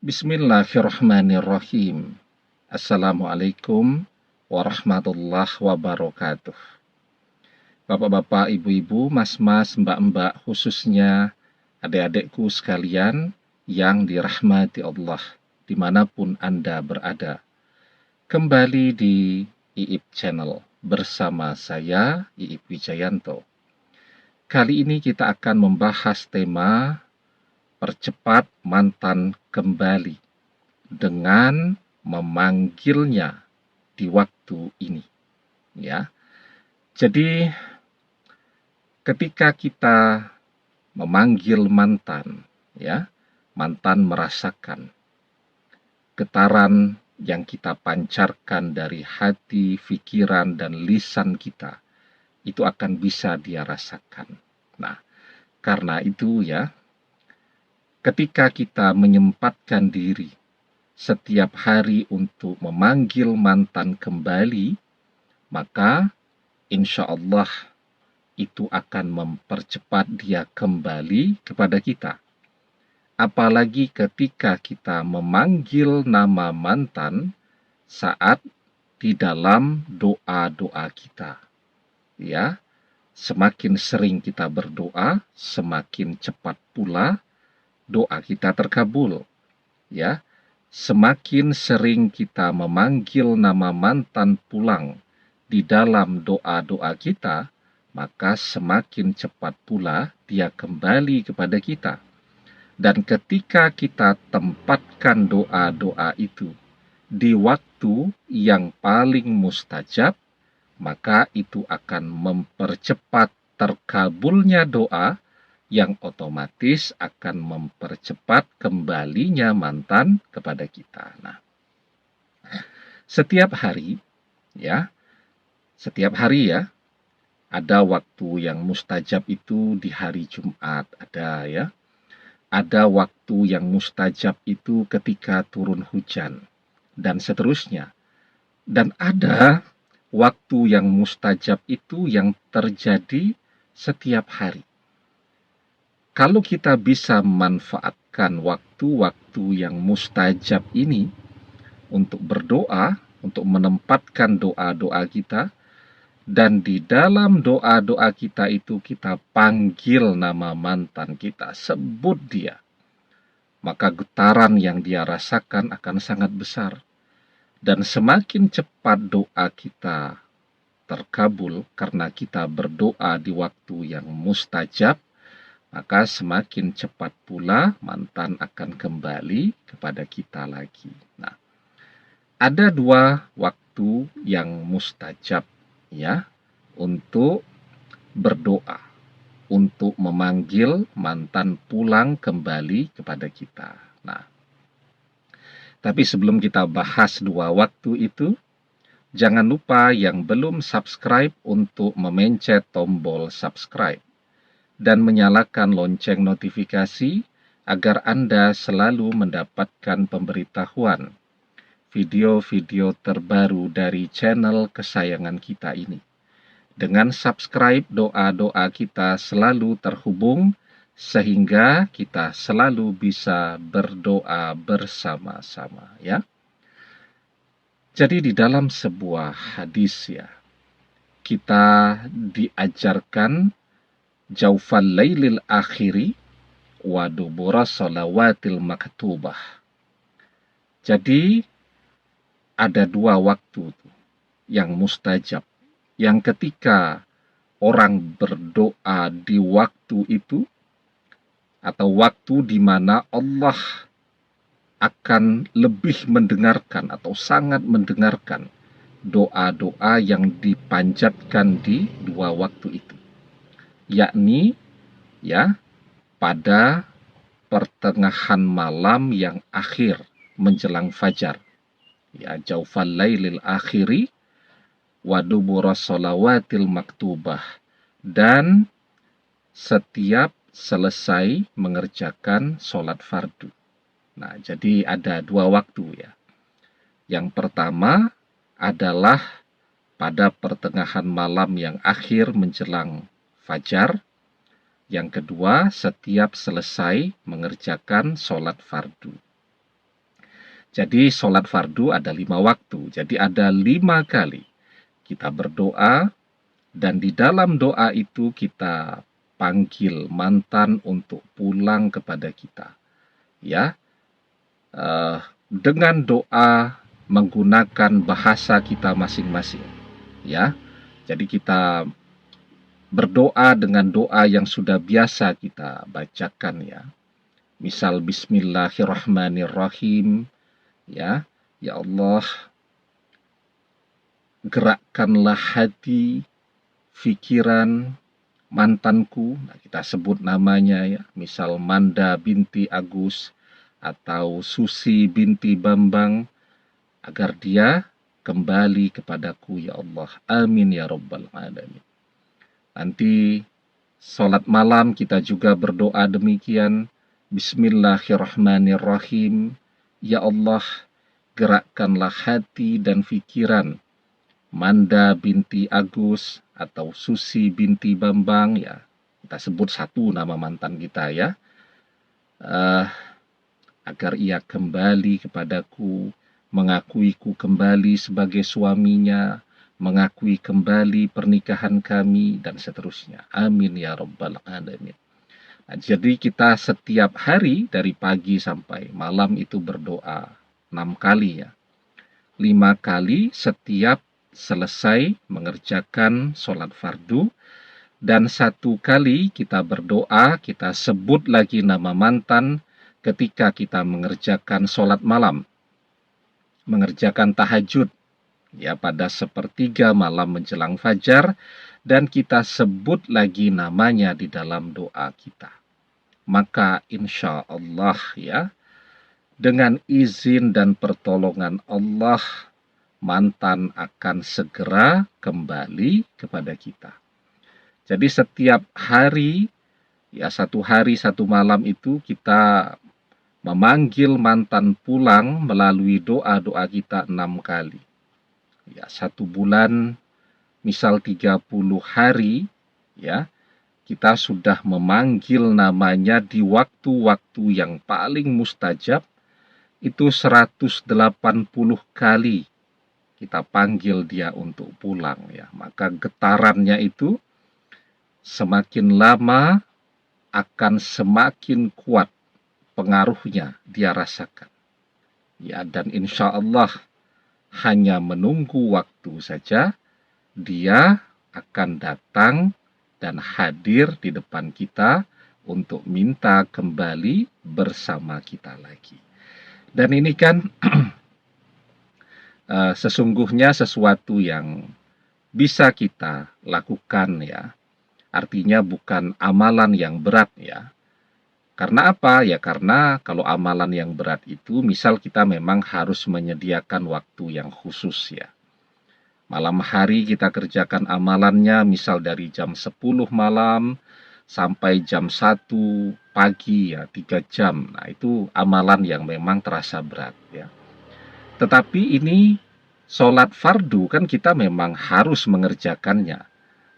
Bismillahirrahmanirrahim. Assalamualaikum warahmatullahi wabarakatuh. Bapak-bapak, ibu-ibu, mas-mas, mbak-mbak, khususnya adik-adikku sekalian yang dirahmati Allah, dimanapun Anda berada. Kembali di IIP Channel bersama saya, IIP Wijayanto. Kali ini kita akan membahas tema percepat mantan kembali dengan memanggilnya di waktu ini, ya. Jadi ketika kita memanggil mantan, ya, mantan merasakan getaran yang kita pancarkan dari hati, pikiran, dan lisan kita, itu akan bisa dia rasakan. Nah, karena itu ya, ketika kita menyempatkan diri setiap hari untuk memanggil mantan kembali, maka insya Allah itu akan mempercepat dia kembali kepada kita. Apalagi ketika kita memanggil nama mantan saat di dalam doa-doa kita. Ya, semakin sering kita berdoa, semakin cepat pula doa kita terkabul. Ya, semakin sering kita memanggil nama mantan pulang di dalam doa-doa kita, maka semakin cepat pula dia kembali kepada kita. Dan ketika kita tempatkan doa-doa itu di waktu yang paling mustajab, maka itu akan mempercepat terkabulnya doa, yang otomatis akan mempercepat kembalinya mantan kepada kita. Nah, setiap hari ya, ada waktu yang mustajab itu di hari Jumat, ada ya. Ada waktu yang mustajab itu ketika turun hujan dan seterusnya. Dan ada waktu yang mustajab itu yang terjadi setiap hari. Kalau kita bisa memanfaatkan waktu-waktu yang mustajab ini untuk berdoa, untuk menempatkan doa-doa kita, dan di dalam doa-doa kita itu kita panggil nama mantan kita, sebut dia, maka getaran yang dia rasakan akan sangat besar. Dan semakin cepat doa kita terkabul karena kita berdoa di waktu yang mustajab, maka semakin cepat pula mantan akan kembali kepada kita lagi. Nah, ada dua waktu yang mustajab ya untuk berdoa, untuk memanggil mantan pulang kembali kepada kita. Nah, tapi sebelum kita bahas dua waktu itu, jangan lupa yang belum subscribe untuk memencet tombol subscribe dan menyalakan lonceng notifikasi agar Anda selalu mendapatkan pemberitahuan video-video terbaru dari channel kesayangan kita ini. Dengan subscribe, doa-doa kita selalu terhubung sehingga kita selalu bisa berdoa bersama-sama ya. Jadi di dalam sebuah hadis ya, kita diajarkan jaufal lailil akhiri wa dubura salawatil maktubah. Jadi ada dua waktu yang mustajab, yang ketika orang berdoa di waktu itu, atau waktu di mana Allah akan lebih mendengarkan atau sangat mendengarkan doa-doa yang dipanjatkan di dua waktu itu, yakni ya pada pertengahan malam yang akhir menjelang fajar, ya, jaufal lailil akhiri wa dubura shalawatil maktubah, dan setiap selesai mengerjakan sholat fardu. Nah, jadi ada dua waktu ya. Yang pertama adalah pada pertengahan malam yang akhir menjelang fajar. Yang kedua, setiap selesai mengerjakan sholat fardu. Jadi sholat fardu ada 5 waktu. Jadi ada 5 kali kita berdoa, dan di dalam doa itu kita panggil mantan untuk pulang kepada kita. Ya, dengan doa menggunakan bahasa kita masing-masing. Ya, jadi kita berdoa dengan doa yang sudah biasa kita bacakan ya. Misal Bismillahirrahmanirrahim. Ya, ya Allah, gerakkanlah hati, pikiran mantanku. Nah, kita sebut namanya ya, misal Manda binti Agus atau Susi binti Bambang, agar dia kembali kepadaku ya Allah. Amin ya rabbal alamin. Nanti sholat malam kita juga berdoa demikian. Bismillahirrahmanirrahim. Ya Allah, gerakkanlah hati dan pikiran Manda binti Agus atau Susi binti Bambang ya. Kita sebut satu nama mantan kita ya. Agar ia kembali kepadaku, mengakuiku kembali sebagai suaminya, mengakui kembali pernikahan kami, dan seterusnya. Amin ya rabbal alamin. Nah, jadi kita setiap hari dari pagi sampai malam itu berdoa 6 kali ya. 5 kali setiap selesai mengerjakan sholat fardu, dan 1 kali kita berdoa, kita sebut lagi nama mantan ketika kita mengerjakan sholat malam, mengerjakan tahajud ya pada sepertiga malam menjelang fajar, dan kita sebut lagi namanya di dalam doa kita. Maka insya Allah ya, dengan izin dan pertolongan Allah, mantan akan segera kembali kepada kita. Jadi setiap hari, ya 1 hari 1 malam itu kita memanggil mantan pulang melalui doa-doa kita 6 kali. Ya 1 bulan, misal 30 hari, ya kita sudah memanggil namanya di waktu-waktu yang paling mustajab, itu 180 kali kita panggil dia untuk pulang ya. Maka getarannya itu semakin lama akan semakin kuat pengaruhnya dia rasakan. Ya, dan insya Allah hanya menunggu waktu saja, dia akan datang dan hadir di depan kita untuk minta kembali bersama kita lagi. Dan ini kan sesungguhnya sesuatu yang bisa kita lakukan ya. Artinya bukan amalan yang berat ya. Karena apa? Ya karena kalau amalan yang berat itu, misal kita memang harus menyediakan waktu yang khusus ya. Malam hari kita kerjakan amalannya, misal dari jam 10 malam sampai jam 1 pagi ya, 3 jam. Nah itu amalan yang memang terasa berat ya. Tetapi ini sholat fardu kan kita memang harus mengerjakannya,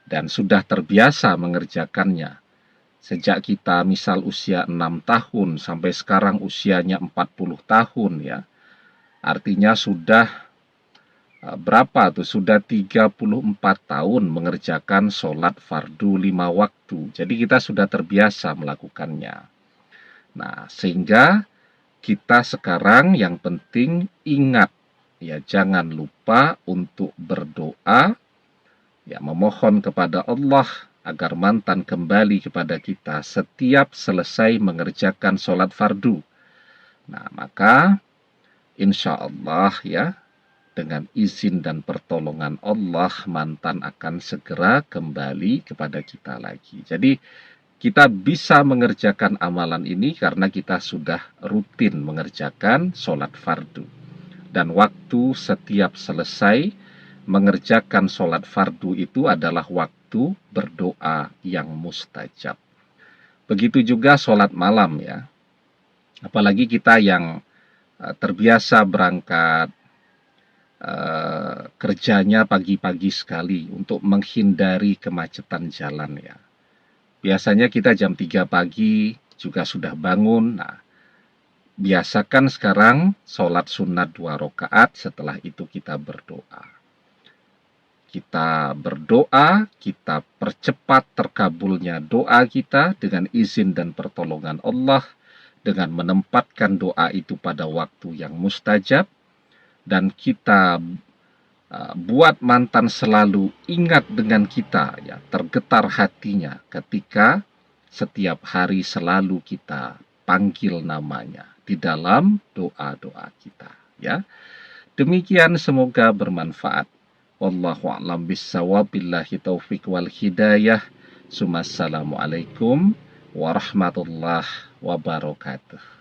dan sudah terbiasa mengerjakannya. Sejak kita misal usia 6 tahun sampai sekarang usianya 40 tahun ya. Artinya sudah berapa tuh? Sudah 34 tahun mengerjakan sholat fardu 5 waktu. Jadi kita sudah terbiasa melakukannya. Nah, sehingga kita sekarang yang penting ingat ya, jangan lupa untuk berdoa ya, memohon kepada Allah agar mantan kembali kepada kita setiap selesai mengerjakan sholat fardu. Nah, maka insya Allah ya, dengan izin dan pertolongan Allah, mantan akan segera kembali kepada kita lagi. Jadi kita bisa mengerjakan amalan ini karena kita sudah rutin mengerjakan sholat fardu. Dan waktu setiap selesai mengerjakan sholat fardu itu adalah waktu berdoa yang mustajab. Begitu juga sholat malam ya. Apalagi kita yang terbiasa berangkat kerjanya pagi-pagi sekali untuk menghindari kemacetan jalan ya. Biasanya kita jam 3 pagi juga sudah bangun. Nah, biasakan sekarang sholat sunat 2 rakaat, setelah itu kita berdoa. Kita berdoa, kita percepat terkabulnya doa kita dengan izin dan pertolongan Allah, dengan menempatkan doa itu pada waktu yang mustajab, dan kita buat mantan selalu ingat dengan kita, ya, tergetar hatinya ketika setiap hari selalu kita panggil namanya di dalam doa-doa kita, ya. Demikian, semoga bermanfaat. Wallahu a'lam bishawab, billahi taufik wal hidayah. Assalamualaikum warahmatullahi wabarakatuh.